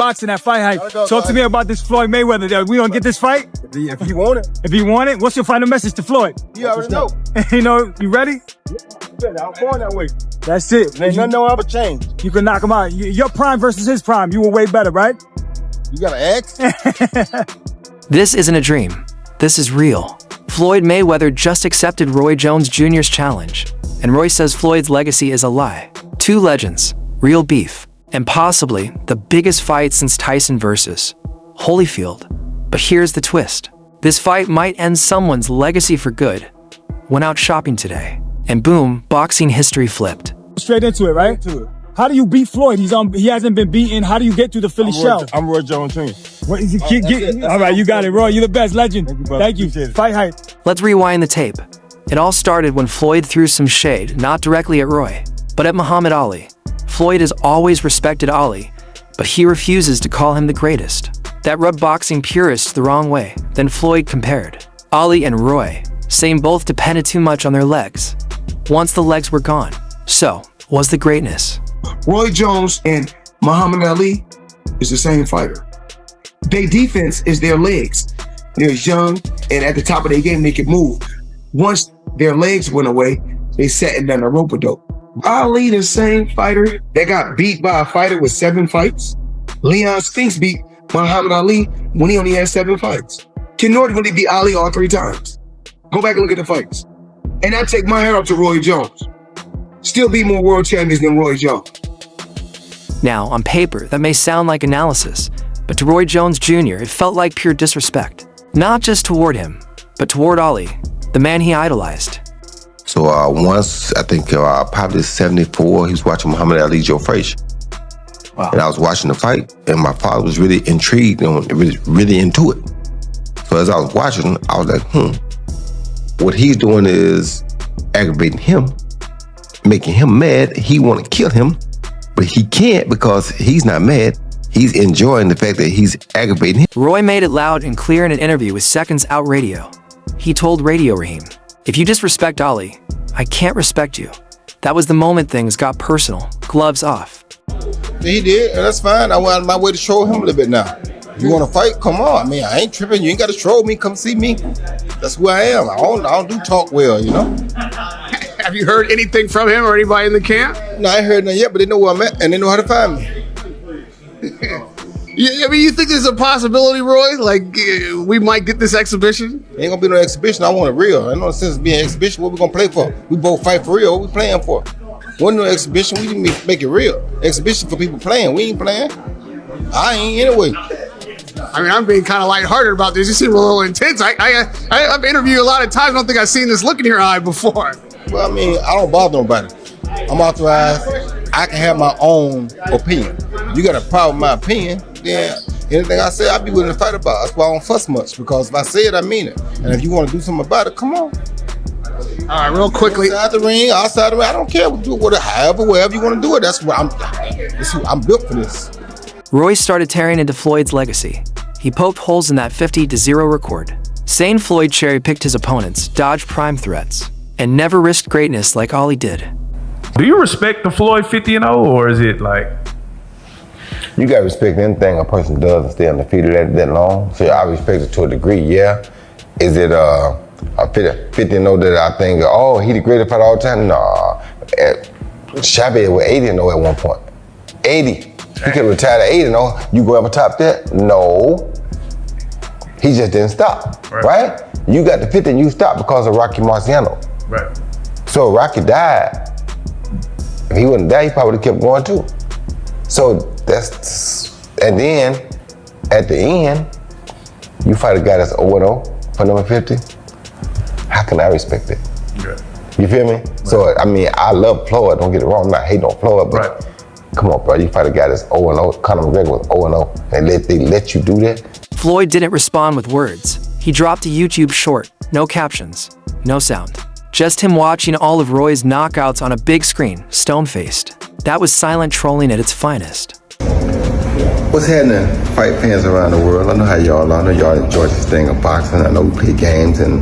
boxing at Fight Hype. Talk to me about this Floyd Mayweather there. We gonna get this fight? If he want it. If he want it, what's your final message to Floyd? You already know. You ready? I'm going that way. That's it. Ain't nothing ever change. You can knock him out. Your prime versus his prime, you were way better, right? You got an X? This isn't a dream. This is real. Floyd Mayweather just accepted Roy Jones Jr.'s challenge, and Roy says Floyd's legacy is a lie. Two legends, real beef, and possibly the biggest fight since Tyson versus Holyfield. But here's the twist. This fight might end someone's legacy for good. Went out shopping today, and boom, boxing history flipped. Straight into it, right? How do you beat Floyd? He hasn't been beaten. How do you get through the Philly shell? I'm Roy Jones Jr. What is he? All right, you got it, Roy. You're the best. Legend. Thank you. Fight Hype. Let's rewind the tape. It all started when Floyd threw some shade, not directly at Roy, but at Muhammad Ali. Floyd has always respected Ali, but he refuses to call him the greatest. That rubbed boxing purists the wrong way. Then Floyd compared Ali and Roy, saying both depended too much on their legs. Once the legs were gone, so was the greatness. Roy Jones and Muhammad Ali is the same fighter. Their defense is their legs. They're young, and at the top of their game, they can move. Once their legs went away, they sat in down a rope-a-dope. Ali, the same fighter that got beat by a fighter with 7 fights. Leon Spinks beat Muhammad Ali when he only had 7 fights. Ken Norton really beat Ali all 3 times. Go back and look at the fights. And I take my hat off to Roy Jones. Still beat more world champions than Roy Jones. Now, on paper, that may sound like analysis, but to Roy Jones Jr., it felt like pure disrespect. Not just toward him, but toward Ali, the man he idolized. So once, I think probably 74, he was watching Muhammad Ali, Joe Frazier. Wow. And I was watching the fight, and my father was really intrigued and really into it. So as I was watching, I was like, what he's doing is aggravating him, making him mad. He want to kill him, but he can't because he's not mad. He's enjoying the fact that he's aggravating him. Roy made it loud and clear in an interview with Seconds Out Radio. He told Radio Raheem, "If you disrespect Ali, I can't respect you." That was the moment things got personal. Gloves off. He did, and that's fine. I went out of my way to show him a little bit now. You want to fight? Come on. I mean, I ain't tripping. You ain't got to troll me. Come see me. That's who I am. I don't do talk well, you know? Have you heard anything from him or anybody in the camp? No, I ain't heard nothing yet, but they know where I'm at, and they know how to find me. I mean, you think there's a possibility, Roy? Like, we might get this exhibition? Ain't gonna be no exhibition. I want it real. Ain't no sense being an exhibition. What we gonna play for? We both fight for real. What we playing for? Wasn't no exhibition. We didn't make it real. Exhibition for people playing. We ain't playing. I ain't anyway. I mean, I'm being kind of lighthearted about this. You seem a little intense. I've interviewed you a lot of times. I don't think I've seen this look in your eye before. Well, I mean, I don't bother nobody. I'm authorized. I can have my own opinion. You got a problem with my opinion, then anything I say, I'll be willing to fight about. That's why I don't fuss much, because if I say it, I mean it. And if you want to do something about it, come on. All right, real quickly. Outside the ring, outside the ring, I don't care. We'll do it wherever you want to do it. That's what I'm built for this. Roy started tearing into Floyd's legacy. He poked holes in that 50-0 record, saying Floyd cherry-picked his opponents, dodged prime threats, and never risked greatness like Ali did. Do you respect the Floyd 50-0, or is it like? You gotta respect anything a person does and stay undefeated that long. So I respect it to a degree, yeah. Is it a 50-0 that I think, oh, he the greatest fighter all the time? Nah. Chavez was 80-0 at one point. 80. He could retire at 80-0. You go ever top that? No. He just didn't stop, right? You got the 50 and you stopped because of Rocky Marciano. Right. So Rocky died. If he wouldn't die, he probably would have kept going too. So and then at the end, you fight a guy that's 0-0 for number 50. How can I respect it? Yeah. You feel me? Right. So, I mean, I love Floyd, don't get it wrong, I'm not hating on Floyd, but come on, bro, you fight a guy that's 0-0, Conor McGregor was 0-0, and they let you do that? Floyd didn't respond with words. He dropped a YouTube short, no captions, no sound. Just him watching all of Roy's knockouts on a big screen, stone-faced. That was silent trolling at its finest. What's happening, fight fans around the world? I know how y'all are. I know y'all enjoy this thing of boxing. I know we play games and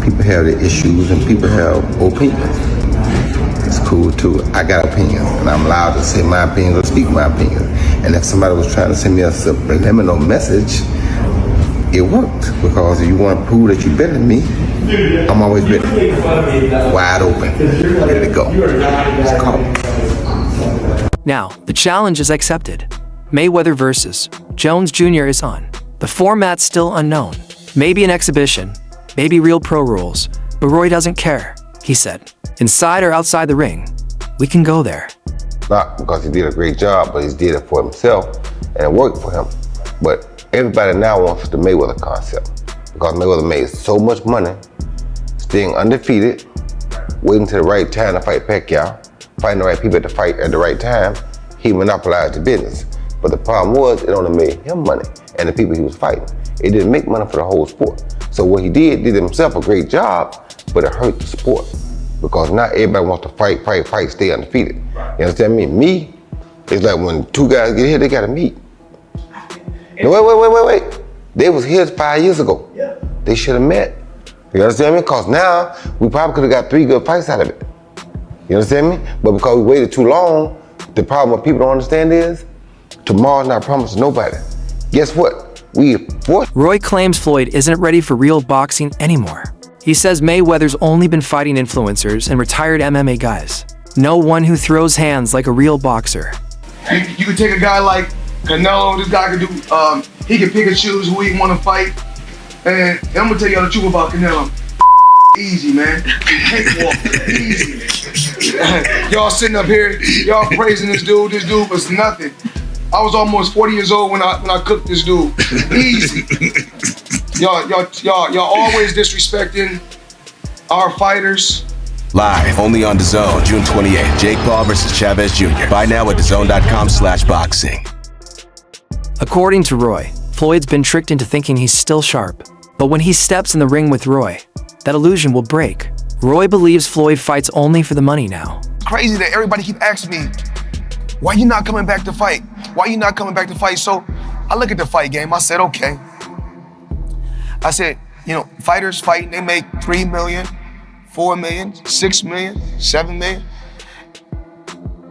people have their issues and people have opinions. It's cool too. I got opinions and I'm allowed to say my opinions or speak my opinions. And if somebody was trying to send me a subliminal message, it worked. Because if you want to prove that you're better than me, I'm always better. Wide open, ready to go. It's called. Now, the challenge is accepted. Mayweather versus Jones Jr. is on. The format's still unknown. Maybe an exhibition, maybe real pro rules, but Roy doesn't care. He said, inside or outside the ring, we can go there. Not because he did a great job, but he did it for himself and it worked for him. But everybody now wants the Mayweather concept because Mayweather made so much money, staying undefeated, waiting till the right time to fight Pacquiao, finding the right people to fight at the right time. He monopolized the business. But the problem was, it only made him money and the people he was fighting. It didn't make money for the whole sport. So what he did himself a great job, but it hurt the sport. Because not everybody wants to fight, stay undefeated. You understand me? Me, it's like when two guys get here, they gotta meet. No, wait. They was here 5 years ago. They should have met. You understand me? Because now, we probably could have got 3 good fights out of it. You understand me? But because we waited too long, the problem what people don't understand is, tomorrow's not promised to nobody. Guess what? Roy claims Floyd isn't ready for real boxing anymore. He says Mayweather's only been fighting influencers and retired MMA guys. No one who throws hands like a real boxer. You could take a guy like Canelo, this guy could do, he can pick and choose who he want to fight. And I'm gonna tell y'all the truth about Canelo. Easy, man. Easy. Y'all sitting up here, y'all praising this dude was nothing. I was almost 40 years old when I cooked this dude. Easy. Y'all always disrespecting our fighters. Live only on DAZN, June 28th. Jake Paul versus Chavez Jr. Buy now at DAZN.com/boxing. According to Roy, Floyd's been tricked into thinking he's still sharp. But when he steps in the ring with Roy, that illusion will break. Roy believes Floyd fights only for the money now. Crazy that everybody keep asking me, why you not coming back to fight? Why you not coming back to fight? So I look at the fight game, I said, okay. I said, fighters fighting, they make 3 million, 4 million, 6 million, 7 million.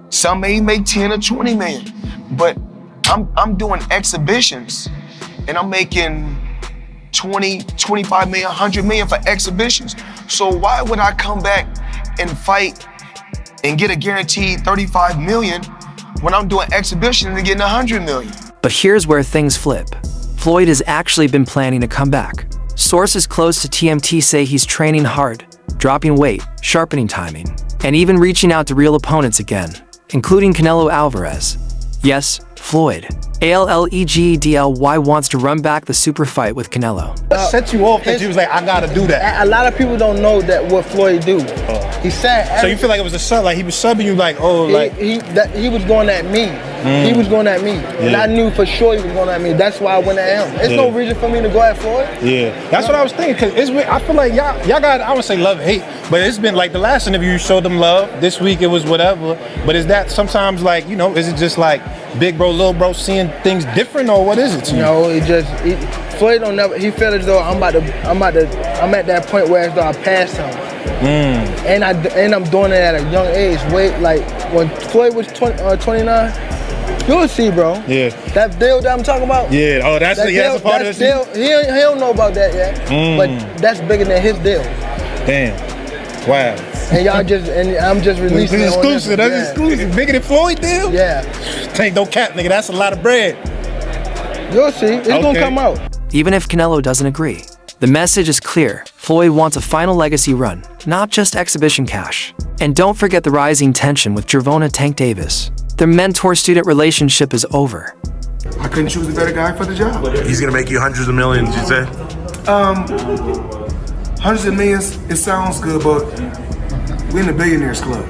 Some may make 10 or 20 million. But I'm doing exhibitions and I'm making 20, 25 million, 100 million for exhibitions. So why would I come back and fight and get a guaranteed 35 million when I'm doing exhibitions and getting 100 million? But here's where things flip. Floyd has actually been planning to come back. Sources close to TMT say he's training hard, dropping weight, sharpening timing, and even reaching out to real opponents again, including Canelo Alvarez. Yes, Floyd. ALLEGDLY wants to run back the super fight with Canelo. Set you off that you was like, I gotta do that. A lot of people don't know that what Floyd do. He said. So you feel like it was a sub, like he was subbing you, like, oh, like he was going at me. He was going at me, and I knew for sure he was going at me. That's why I went at him. There's no reason for me to go at Floyd. Yeah, that's what I was thinking. Cause I feel like y'all got, I would say love, hate, but it's been like the last interview you showed them love. This week it was whatever. But is that sometimes like, is it just like big bro, little bro seeing things different, or what is it to you? No, Floyd don't never. He felt as though I'm at that point where as though I passed him. And I'm doing it at a young age. Wait, like when Floyd was 29. You'll see, bro. Yeah. That deal that I'm talking about? Yeah. Oh, that's a part of the deal. He don't know about that yet. But that's bigger than his deal. Damn. Wow. And I'm just releasing it. Exclusive. That's exclusive. Bigger than Floyd deal? Yeah. Ain't no cap, nigga. That's a lot of bread. You'll see. It's gonna come out. Even if Canelo doesn't agree, the message is clear. Floyd wants a final legacy run, not just exhibition cash. And don't forget the rising tension with Gervonta Tank Davis. Their mentor-student relationship is over. I couldn't choose a better guy for the job. He's gonna make you hundreds of millions, you say? Hundreds of millions, it sounds good, but we're in the billionaires club.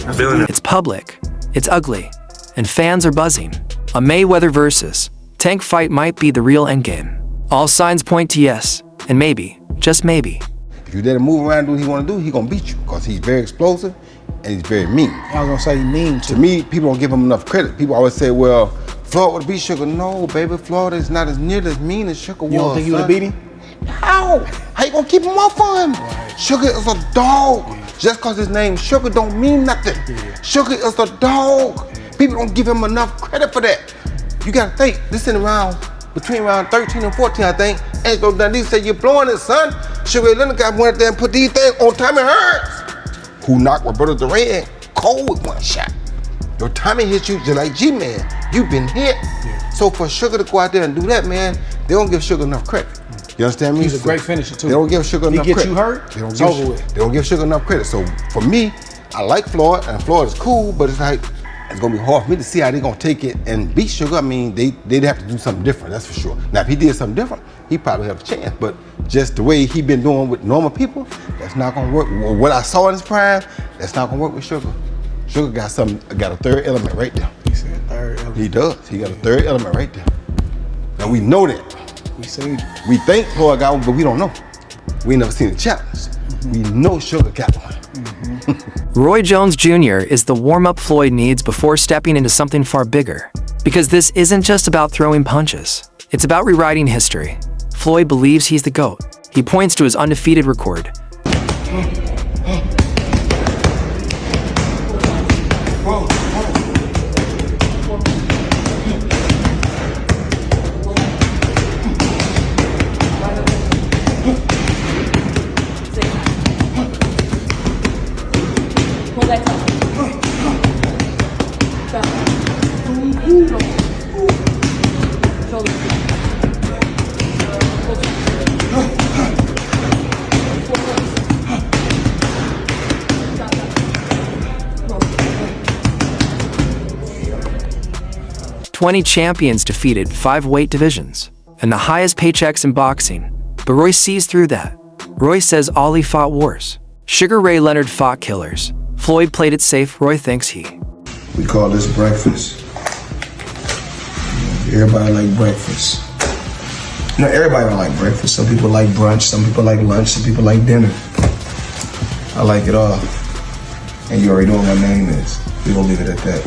It's public, it's ugly, and fans are buzzing. A Mayweather versus Tank fight might be the real endgame. All signs point to yes, and maybe, just maybe. If you let him move around and do what he want to do, he gonna beat you because he's very explosive and he's very mean. I was gonna say mean too. To me, people don't give him enough credit. People always say, well, Floyd would beat Sugar. No, baby, Floyd is not as near as mean as Sugar was. You don't think you would have beat him? How? How you gonna keep him off of him? Right. Sugar is a dog. Yeah. Just cause his name Sugar don't mean nothing. Yeah. Sugar is a dog. People don't give him enough credit for that. You gotta think, this in around, between around 13 and 14, I think. Angelo Dundee said, you're blowing it, son. Sugar Ray Leonard got went there and put these things on Tommy Hearns, who knocked Roberto Duran cold with one shot. Your Tommy hit you just like G-Man. You've been hit. Yeah. So for Sugar to go out there and do that, man, they don't give Sugar enough credit. You understand me? He's a great finisher too. They don't give Sugar enough credit. He gets you hurt, They don't give Sugar enough credit. So for me, I like Floyd, and Floyd is cool, but it's like, it's gonna be hard for me to see how they're gonna take it and beat Sugar. I mean, they'd have to do something different, that's for sure. Now, if he did something different, he probably have a chance, but just the way he been doing with normal people, that's not gonna work. What I saw in his prime, that's not gonna work with Sugar. Sugar got a third element right there. He said third element. He does, he got a third element right there. Now we know that. We think Floyd got one, but we don't know. We ain't never seen a challenge. We know Sugar got one. Roy Jones Jr. is the warm-up Floyd needs before stepping into something far bigger. Because this isn't just about throwing punches. It's about rewriting history. Floyd believes he's the GOAT. He points to his undefeated record. "20 champions defeated 5 weight divisions, and the highest paychecks in boxing. But Roy sees through that. Roy says Ali fought wars. Sugar Ray Leonard fought killers. Floyd played it safe, Roy thinks he. We call this breakfast. Everybody like breakfast. No, everybody don't like breakfast. Some people like brunch, some people like lunch, some people like dinner. I like it all. And you already know what my name is. We gonna leave it at that.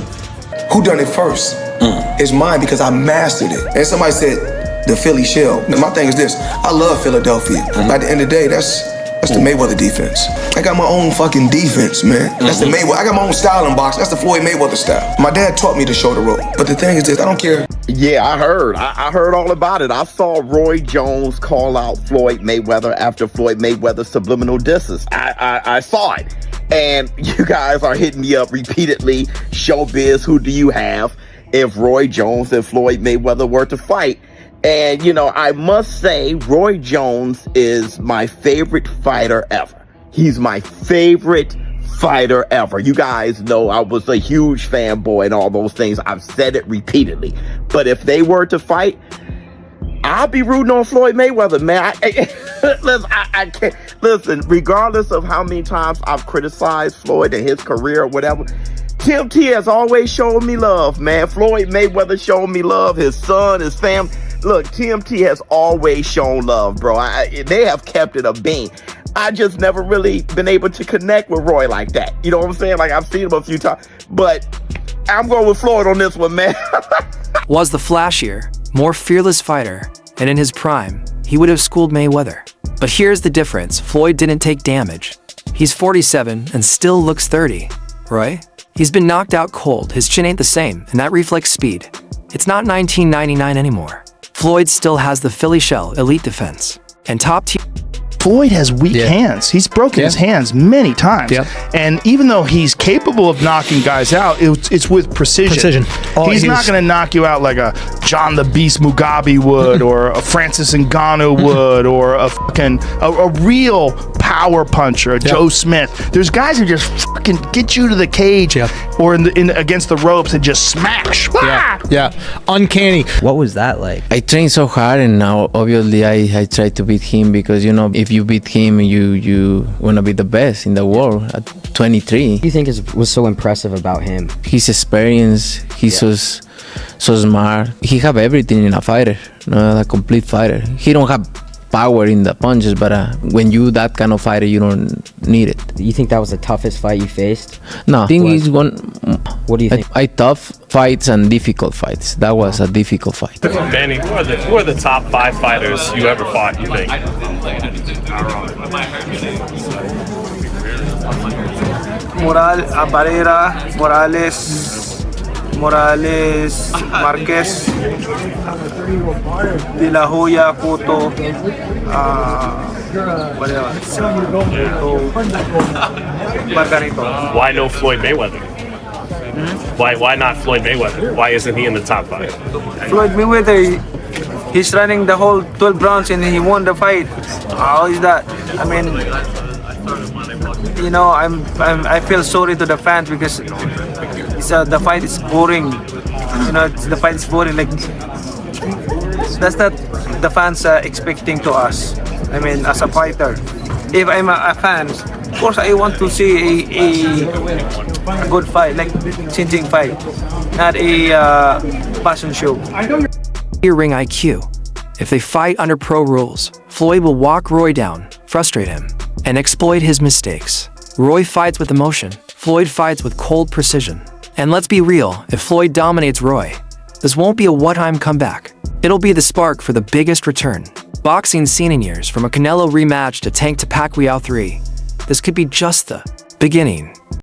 Who done it first? It's mine because I mastered it. And somebody said, the Philly shell. Now my thing is this, I love Philadelphia. At the end of the day, that's the Mayweather defense. I got my own fucking defense, man. That's the Mayweather. I got my own style in boxing. That's the Floyd Mayweather style. My dad taught me to show the rope. But the thing is this, I don't care. Yeah, I heard. I heard all about it. I saw Roy Jones call out Floyd Mayweather after Floyd Mayweather's subliminal disses. I saw it. And you guys are hitting me up repeatedly. Showbiz, who do you have if Roy Jones and Floyd Mayweather were to fight? And, you know, I must say, Roy Jones is my favorite fighter ever. He's my favorite fighter ever. You guys know I was a huge fanboy and all those things. I've said it repeatedly. But if they were to fight, I'll be rooting on Floyd Mayweather, man. I can't. Listen, regardless of how many times I've criticized Floyd and his career or whatever, Tim T has always shown me love, man. Floyd Mayweather showed me love, his son, his family. Look, TMT has always shown love, bro. They have kept it a bean. I just never really been able to connect with Roy like that. You know what I'm saying? Like, I've seen him a few times. But I'm going with Floyd on this one, man. Was the flashier, more fearless fighter, and in his prime, he would have schooled Mayweather. But here's the difference. Floyd didn't take damage. He's 47 and still looks 30. Roy? He's been knocked out cold. His chin ain't the same, and that reflex speed. It's not 1999 anymore. Floyd still has the Philly shell elite defense and top tier. Floyd has weak hands. He's broken his hands many times. And even though he's capable of knocking guys out, it's with precision. He's not going to knock you out like a John the Beast Mugabe would or a Francis Ngannou would or a real power puncher, a Joe Smith. There's guys who just fucking get you to the cage or in against the ropes and just smash. Uncanny. What was that like? I trained so hard, and now obviously I try to beat him because, you know, if you beat him, you want to be the best in the world at 23. What do you think was so impressive about him? His experience, he's so smart. He have everything in a fighter, a complete fighter. He don't have power in the punches, but when you that kind of fighter, you don't need it. You think that was the toughest fight you faced? No, I think it's one. What do you think? I tough fights and difficult fights. That was a difficult fight. Manny, who are the top 5 fighters you ever fought, you think? Morales, Morales, Marquez, De La Hoya, Cotto, what else? Margarito. Why no Floyd Mayweather? Why not Floyd Mayweather? Why isn't he in the top 5? Floyd Mayweather, he's running the whole 12 rounds and he won the fight. How is that? I mean, you know, I feel sorry to the fans because the fight is boring. You know, the fight is boring. Like that's not the fans are expecting to us. I mean, as a fighter, if I'm a fan, of course I want to see a good fight, like changing fight, not a passion show. Your ring IQ. If they fight under pro rules, Floyd will walk Roy down, frustrate him, and exploit his mistakes. Roy fights with emotion, Floyd fights with cold precision. And let's be real, if Floyd dominates Roy, this won't be a one-time comeback. It'll be the spark for the biggest return. Boxing's seen in years, from a Canelo rematch to Tank to Pacquiao 3. This could be just the beginning.